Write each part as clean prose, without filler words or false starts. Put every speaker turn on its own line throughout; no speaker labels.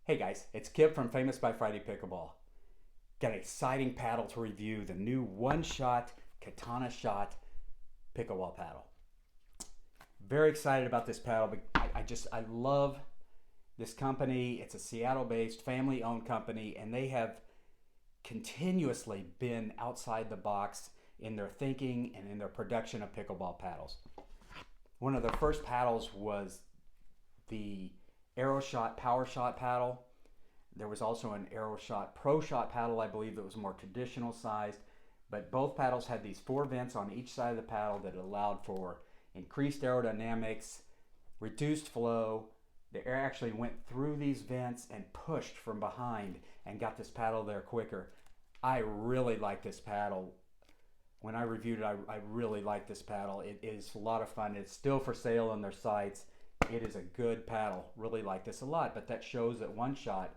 Hey guys, it's Kip from Famous by Friday Pickleball. Got an exciting paddle to review, the new Oneshot Katanashot Pickleball paddle. Very excited about this paddle. I love this company. It's a Seattle-based, family-owned company, and they have continuously been outside the box in their thinking and in their production of pickleball paddles. One of their first paddles was the AeroShot Power Shot paddle. There was also an AeroShot Pro Shot paddle, I believe, that was more traditional sized. But both paddles had these 4 vents on each side of the paddle that allowed for increased aerodynamics, reduced flow. The air actually went through these vents and pushed from behind and got this paddle there quicker. I really like this paddle. When I reviewed it, I really like this paddle. It is a lot of fun. It's still for sale on their sites. It is a good paddle. Really like this a lot, but that shows that Oneshot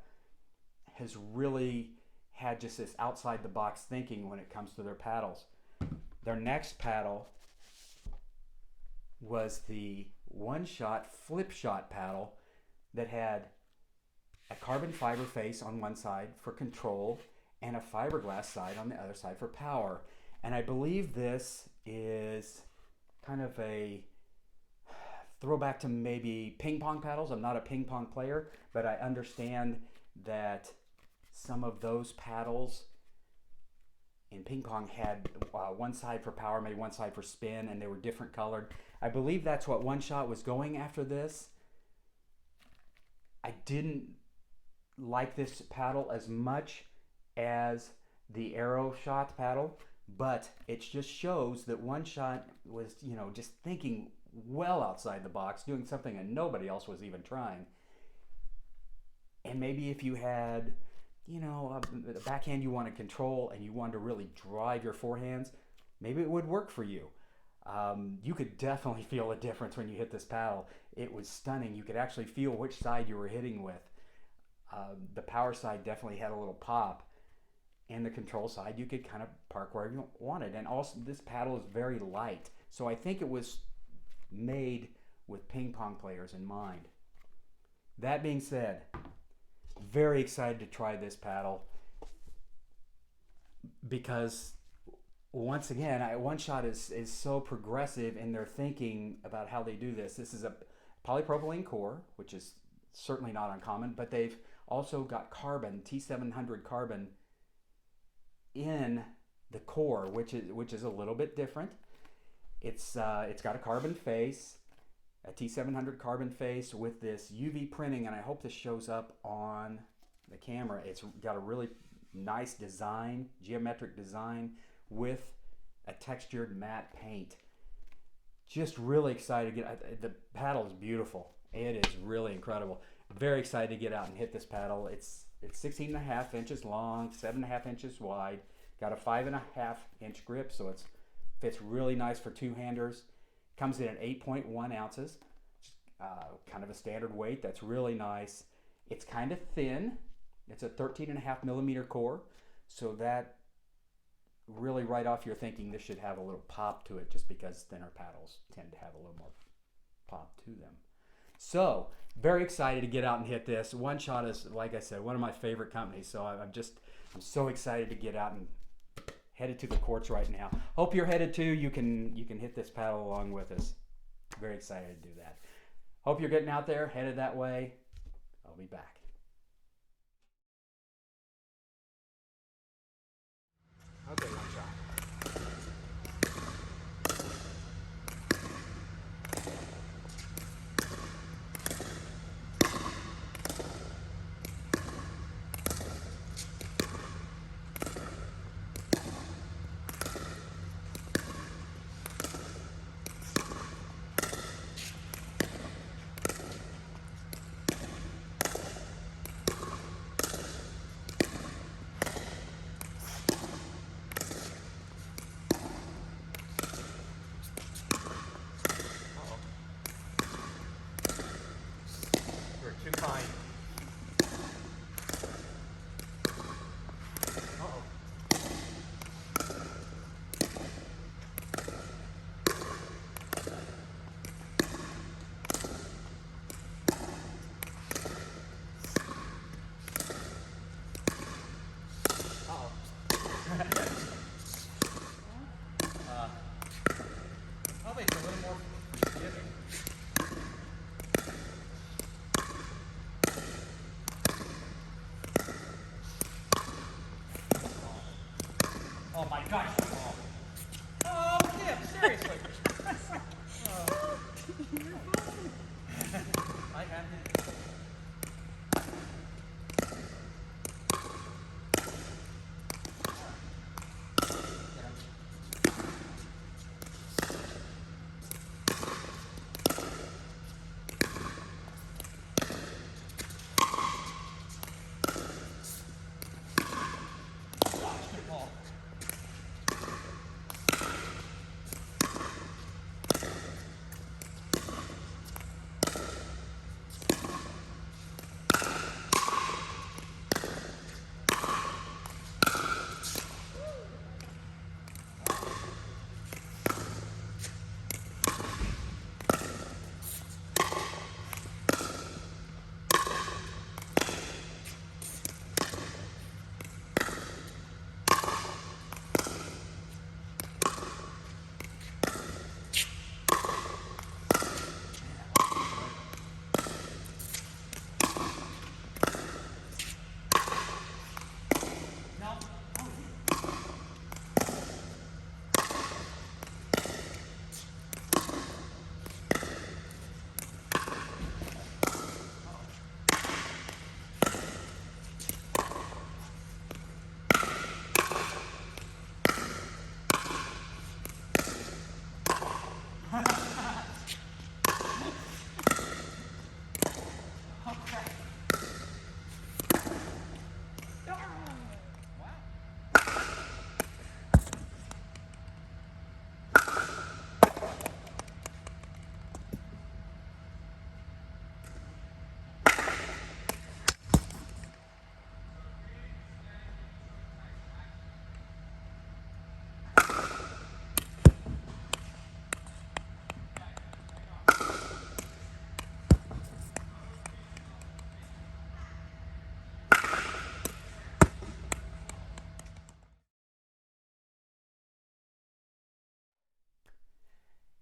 has really had just this outside the box thinking when it comes to their paddles. Their next paddle was the Oneshot Flip Shot paddle that had a carbon fiber face on one side for control and a fiberglass side on the other side for power. And I believe this is kind of a throwback to maybe ping pong paddles. I'm not a ping pong player, but I understand that some of those paddles in ping pong had one side for power, maybe one side for spin, and they were different colored. I believe that's what Oneshot was going after this. I didn't like this paddle as much as the AeroShot paddle, but it just shows that Oneshot was, just thinking well outside the box, doing something that nobody else was even trying. And maybe if you had, a backhand you want to control and you want to really drive your forehands, maybe it would work for you. You could definitely feel a difference when you hit this paddle. It was stunning. You could actually feel which side you were hitting with. The power side definitely had a little pop. And the control side, you could kind of park wherever you wanted. And also, this paddle is very light. So I think it was made with ping pong players in mind. That being said, very excited to try this paddle because once again, Oneshot is so progressive in their thinking about how they do this. This is a polypropylene core, which is certainly not uncommon, but they've also got carbon, T700 carbon in the core, which is a little bit different. It's got a carbon face, a T700 carbon face with this UV printing, and I hope this shows up on the camera. It's got a really nice design, geometric design with a textured matte paint. Just really excited to get, the paddle is beautiful. It is really incredible. Very excited to get out and hit this paddle. It's 16.5 inches long, 7.5 inches wide. Got a 5.5 inch grip, so it fits really nice for two-handers. Comes in at 8.1 ounces, kind of a standard weight. That's really nice. It's kind of thin. It's a 13.5 millimeter core, so that really right off you're thinking this should have a little pop to it, just because thinner paddles tend to have a little more pop to them. So very excited to get out and hit this. Oneshot is, like I said, one of my favorite companies, so I'm so excited to get out and headed to the courts right now. Hope you're headed too. You can hit this paddle along with us. Very excited to do that. Hope you're getting out there, headed that way. I'll be back. Okay, Oneshot. Oh my gosh. Oh, Kim, seriously. I have it. Good ball.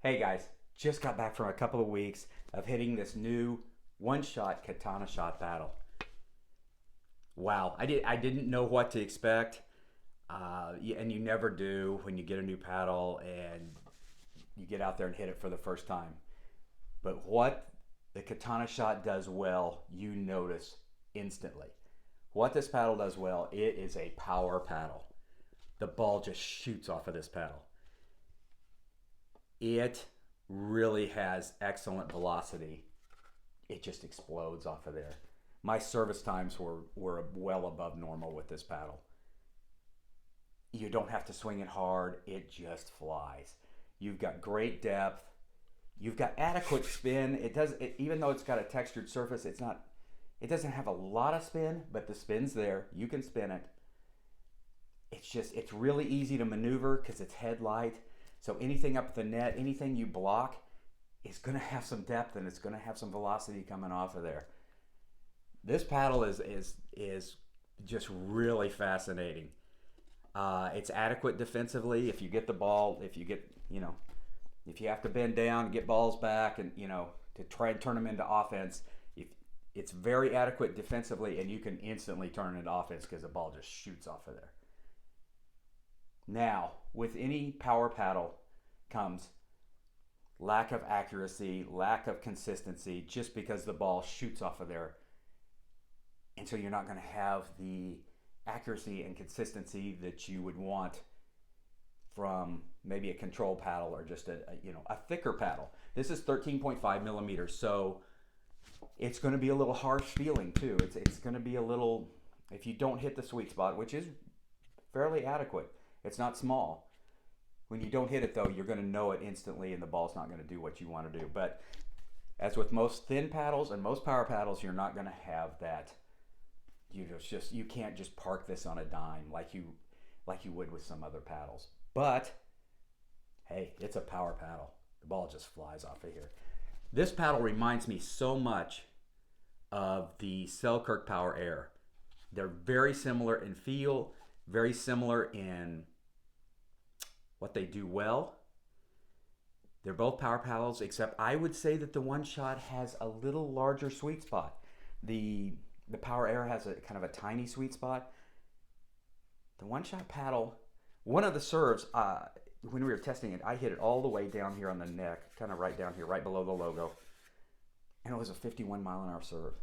Hey guys, just got back from a couple of weeks of hitting this new Oneshot Katanashot paddle. Wow, I didn't know what to expect, and you never do when you get a new paddle and you get out there and hit it for the first time. But what the Katanashot does well, you notice instantly. What this paddle does well, it is a power paddle. The ball just shoots off of this paddle. It really has excellent velocity. It just explodes off of there. My service times were well above normal with this paddle. You don't have to swing it hard. It just flies. You've got great depth. You've got adequate spin. Even though it's got a textured surface, it doesn't have a lot of spin, but the spin's there. You can spin it. It's really easy to maneuver because it's headlight. So anything up the net, anything you block is going to have some depth and it's going to have some velocity coming off of there. This paddle is just really fascinating. It's adequate defensively. If you get the ball, if you have to bend down, get balls back, and to try and turn them into offense, it's very adequate defensively, and you can instantly turn it into offense because the ball just shoots off of there. Now, with any power paddle comes lack of accuracy, lack of consistency, just because the ball shoots off of there. And so you're not going to have the accuracy and consistency that you would want from maybe a control paddle or just a thicker paddle. This is 13.5 millimeters, so it's going to be a little harsh feeling too. It's going to be a little, if you don't hit the sweet spot, which is fairly adequate. It's not small. When you don't hit it though, you're going to know it instantly and the ball's not going to do what you want to do. But as with most thin paddles and most power paddles, you're not going to have that. You can't just park this on a dime like you would with some other paddles. But hey, it's a power paddle. The ball just flies off of here. This paddle reminds me so much of the Selkirk Power Air. They're very similar in feel, very similar in what they do well. They're both power paddles, except I would say that the Oneshot has a little larger sweet spot. The Power Air has a kind of a tiny sweet spot. The Oneshot paddle, one of the serves, when we were testing it, I hit it all the way down here on the neck, kind of right down here, right below the logo, and it was a 51-mile-an-hour serve.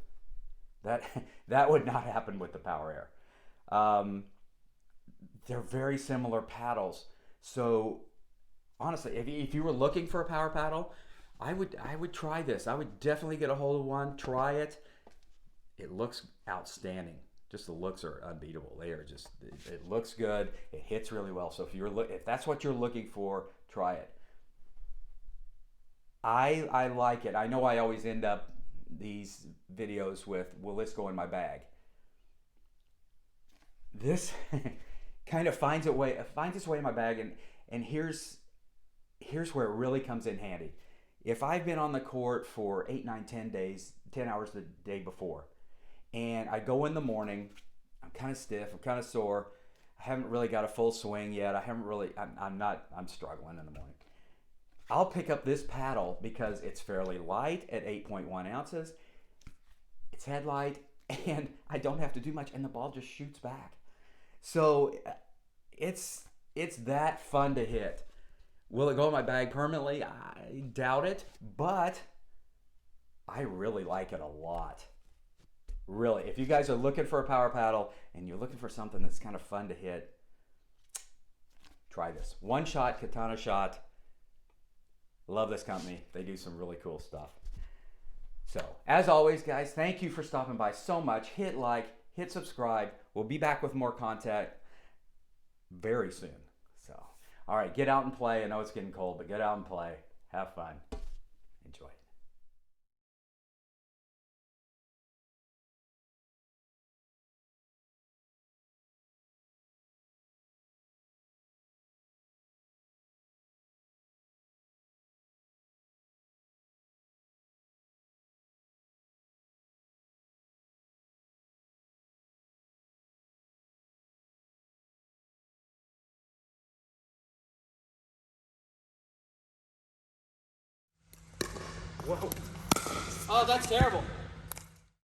That would not happen with the Power Air. They're very similar paddles, so honestly, if you were looking for a power paddle, I would try this. I would definitely get a hold of one, try it. It looks outstanding. Just the looks are unbeatable. They are just, it looks good. It hits really well. So if that's what you're looking for, try it. I like it. I know I always end up these videos with, will this go in my bag? This kind of finds its way in my bag, and here's where it really comes in handy. If I've been on the court for 8, 9, 10 days, 10 hours the day before, and I go in the morning, I'm kind of stiff, I'm kind of sore, I haven't really got a full swing yet, I'm struggling in the morning. I'll pick up this paddle because it's fairly light at 8.1 ounces. It's head light, and I don't have to do much, and the ball just shoots back. So it's that fun to hit. Will it go in my bag permanently? I doubt it, but I really like it a lot. Really, if you guys are looking for a power paddle and you're looking for something that's kind of fun to hit, try this. Oneshot Katanashot. Love this company. They do some really cool stuff. So, as always, guys, thank you for stopping by so much. Hit like, hit subscribe. We'll be back with more content very soon. So, all right, get out and play. I know it's getting cold, but get out and play. Have fun. Enjoy.
Whoa. Oh, that's terrible.